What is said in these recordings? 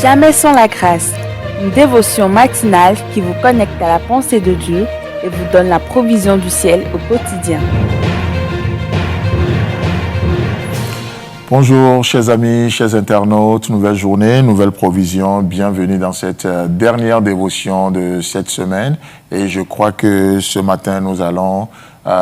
Jamais sans la grâce, une dévotion matinale qui vous connecte à la pensée de Dieu et vous donne la provision du ciel au quotidien. Bonjour chers amis, chers internautes, nouvelle journée, nouvelle provision, bienvenue dans cette dernière dévotion de cette semaine et je crois que ce matin nous allons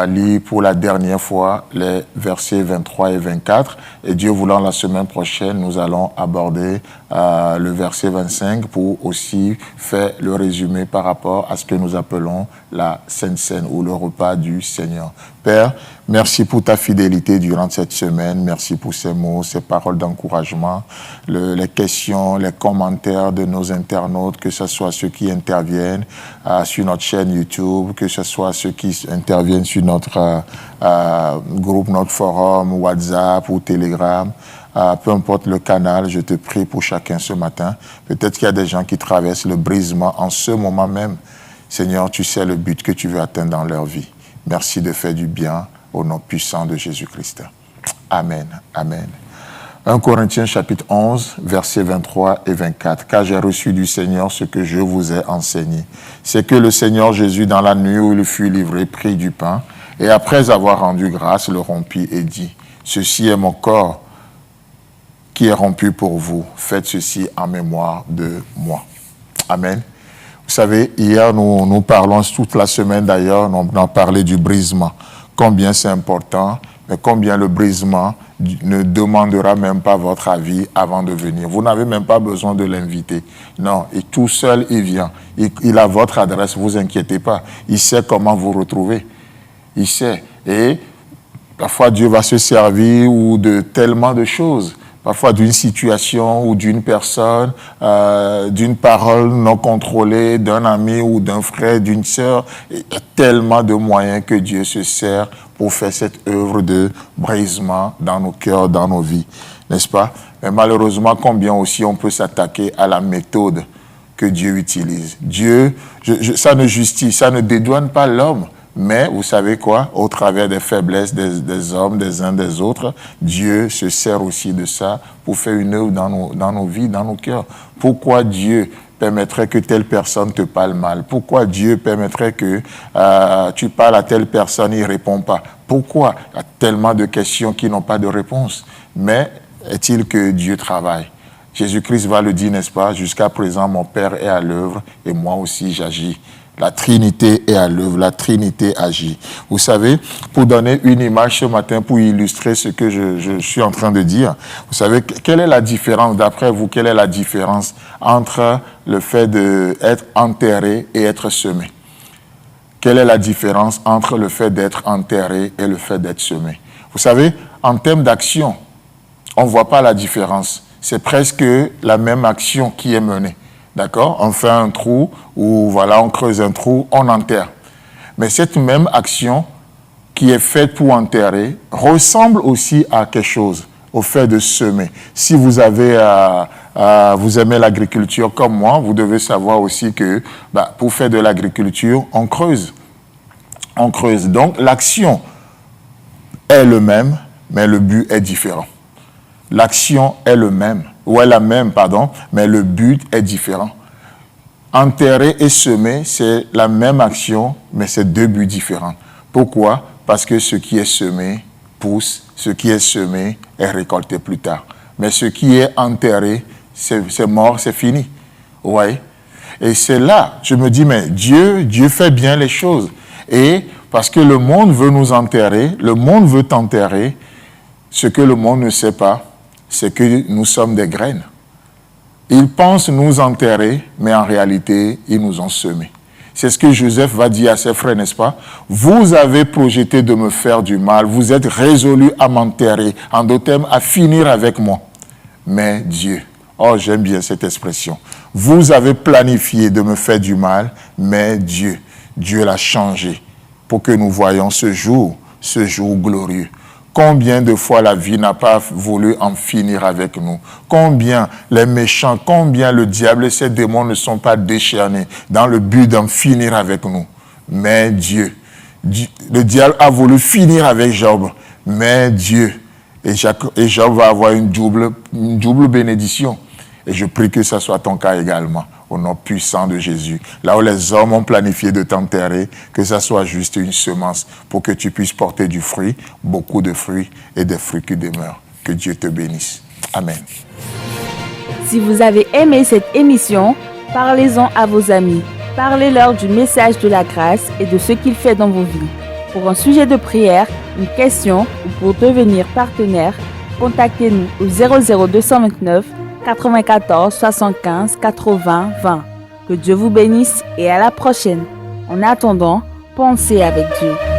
lire pour la dernière fois les versets 23 et 24 et Dieu voulant la semaine prochaine nous allons aborder le verset 25 pour aussi faire le résumé par rapport à ce que nous appelons la Sainte Seine ou le repas du Seigneur. Père, merci pour ta fidélité durant cette semaine, merci pour ces mots, ces paroles d'encouragement, les questions, les commentaires de nos internautes, que ce soit ceux qui interviennent sur notre chaîne YouTube, que ce soit ceux qui interviennent sur notre groupe, notre forum, WhatsApp ou Telegram. Peu importe le canal, je te prie pour chacun ce matin. Peut-être qu'il y a des gens qui traversent le brisement en ce moment même. Seigneur, tu sais le but que tu veux atteindre dans leur vie. Merci de faire du bien au nom puissant de Jésus-Christ. Amen. Amen. 1 Corinthiens chapitre 11, versets 23 et 24. « Car j'ai reçu du Seigneur ce que je vous ai enseigné. C'est que le Seigneur Jésus, dans la nuit où il fut livré, prit du pain, et après avoir rendu grâce, le rompit et dit, « Ceci est mon corps qui est rompu pour vous. Faites ceci en mémoire de moi. » Amen. Vous savez, hier, nous parlons toute la semaine d'ailleurs, on a parlé du brisement. Combien c'est important, mais combien le brisement ne demandera même pas votre avis avant de venir. Vous n'avez même pas besoin de l'inviter. Non, et tout seul, il vient. Il a votre adresse, ne vous inquiétez pas. Il sait comment vous retrouver. Il sait. Et parfois, Dieu va se servir ou de tellement de choses. Parfois d'une situation ou d'une personne, d'une parole non contrôlée, d'un ami ou d'un frère, d'une sœur. Il y a tellement de moyens que Dieu se sert pour faire cette œuvre de brisement dans nos cœurs, dans nos vies, n'est-ce pas? Mais malheureusement, combien aussi on peut s'attaquer à la méthode que Dieu utilise. Dieu, ça ne justifie, ça ne dédouane pas l'homme. Mais vous savez quoi? Au travers des faiblesses des hommes, des uns des autres, Dieu se sert aussi de ça pour faire une œuvre dans nos vies, dans nos cœurs. Pourquoi Dieu permettrait que telle personne te parle mal? Pourquoi Dieu permettrait que tu parles à telle personne et il ne répond pas? Pourquoi? Il y a tellement de questions qui n'ont pas de réponse. Mais est-il que Dieu travaille? Jésus-Christ va le dire, n'est-ce pas? Jusqu'à présent, mon Père est à l'œuvre et moi aussi j'agis. La Trinité est à l'œuvre, la Trinité agit. Vous savez, pour donner une image ce matin, pour illustrer ce que je suis en train de dire, vous savez, quelle est la différence, d'après vous, quelle est la différence entre le fait d'être enterré et être semé? Quelle est la différence entre le fait d'être enterré et le fait d'être semé? Vous savez, en termes d'action, on ne voit pas la différence. C'est presque la même action qui est menée. D'accord? On fait un trou ou voilà, on creuse un trou, on enterre. Mais cette même action qui est faite pour enterrer ressemble aussi à quelque chose, au fait de semer. Si vous avez, vous aimez l'agriculture comme moi, vous devez savoir aussi que pour faire de l'agriculture, on creuse. On creuse. Donc l'action est le même, mais le but est différent. L'action est le même, ou est la même, pardon, mais le but est différent. Enterrer et semer, c'est la même action, mais c'est deux buts différents. Pourquoi? Parce que ce qui est semé pousse, ce qui est semé est récolté plus tard. Mais ce qui est enterré, c'est mort, c'est fini. Vous voyez? Et c'est là, je me dis, mais Dieu fait bien les choses. Et parce que le monde veut nous enterrer, le monde veut t'enterrer, ce que le monde ne sait pas, c'est que nous sommes des graines. Ils pensent nous enterrer, mais en réalité, ils nous ont semés. C'est ce que Joseph va dire à ses frères, n'est-ce pas? Vous avez projeté de me faire du mal, vous êtes résolus à m'enterrer, en d'autres termes, à finir avec moi. Mais Dieu, oh j'aime bien cette expression, vous avez planifié de me faire du mal, mais Dieu l'a changé pour que nous voyions ce jour glorieux. Combien de fois la vie n'a pas voulu en finir avec nous? Combien les méchants, combien le diable et ses démons ne sont pas déchaînés dans le but d'en finir avec nous? Mais Dieu, le diable a voulu finir avec Job, mais Dieu, et Job va avoir une double bénédiction. Et je prie que ce soit ton cas également, au nom puissant de Jésus. Là où les hommes ont planifié de t'enterrer, que ça soit juste une semence pour que tu puisses porter du fruit, beaucoup de fruits et des fruits qui demeurent. Que Dieu te bénisse. Amen. Si vous avez aimé cette émission, parlez-en à vos amis. Parlez-leur du message de la grâce et de ce qu'il fait dans vos vies. Pour un sujet de prière, une question ou pour devenir partenaire, contactez-nous au 00229 94 75 80 20. Que Dieu vous bénisse et à la prochaine. En attendant, pensez avec Dieu.